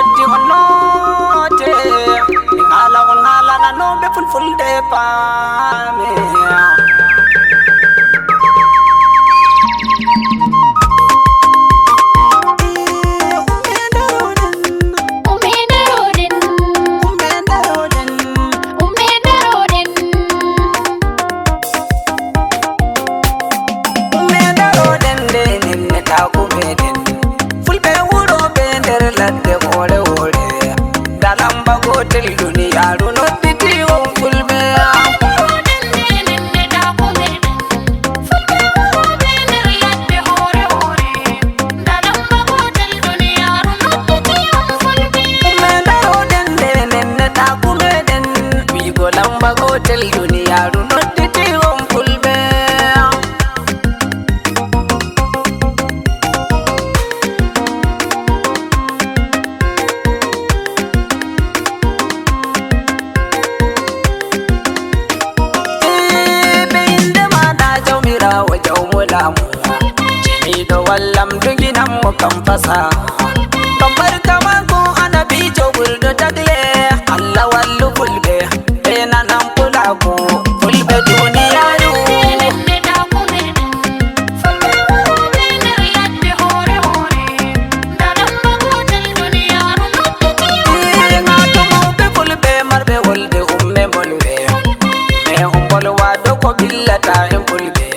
dotti honnote ngala on ngala na no be fulfulde paame ladde hore hore dalam bagotel duniyaru nodditi on fulbe bagotel duniyaru nodditi on fulbe jini do wallam duginam mo kam fasa kamar kama ko anabi jogul do tagle Allah wallu fulbe ena nam kula ko fulbe duniyaru fulbe marbe wolde umme bolbe me umbolwa do ko billata en fulbe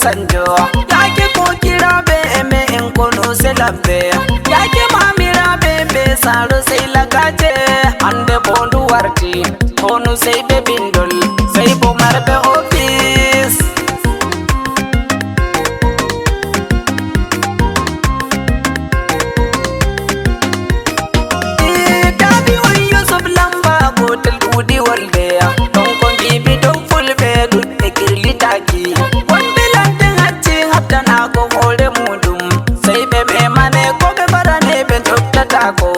sanjo yake ko kira be me en kono se lambe yake mamira be be saro sai lagaje ande bondu warti kono sai be bindol sai bo marbe office dabi on yusuf lamba gotel udi walbe don ko gibi don fulbe dudde kirlitaki tana ko hore mudum sai be mane ko be barane be jottata ko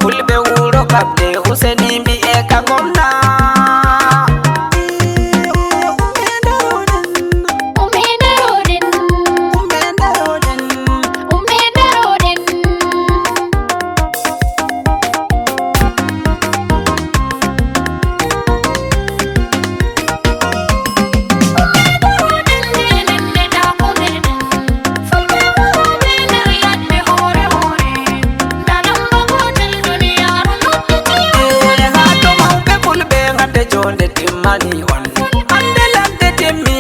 fulbe wuro kabde useni bi e ka gomna mani on ande ladde temmi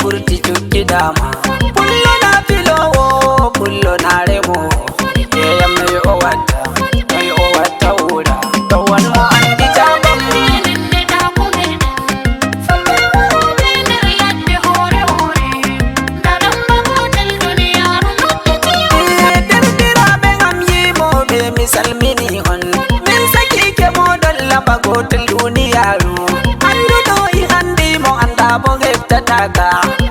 burti jukki dama pullo na filowo pullo na remo yeyam no yo watta wura to won mo andi jabam derdiraɓe gam yimoɓe mi salmini on min saki ke moɗon laba gotel duniyaru bo heftataka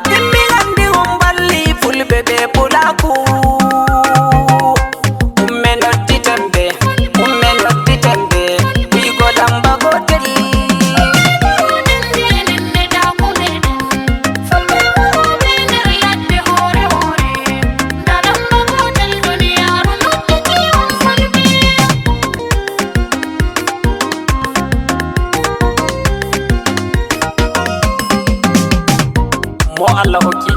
dimmi andi on balli fulbe be pulaku umme notti tembe wi godam bagotel mo Allah hokki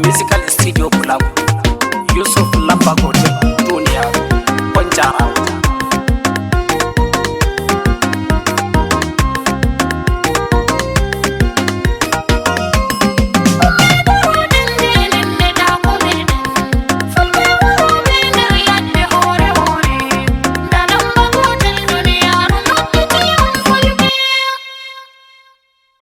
musical studio Pulaku Yusuf Lamba Gotel duniya on jarama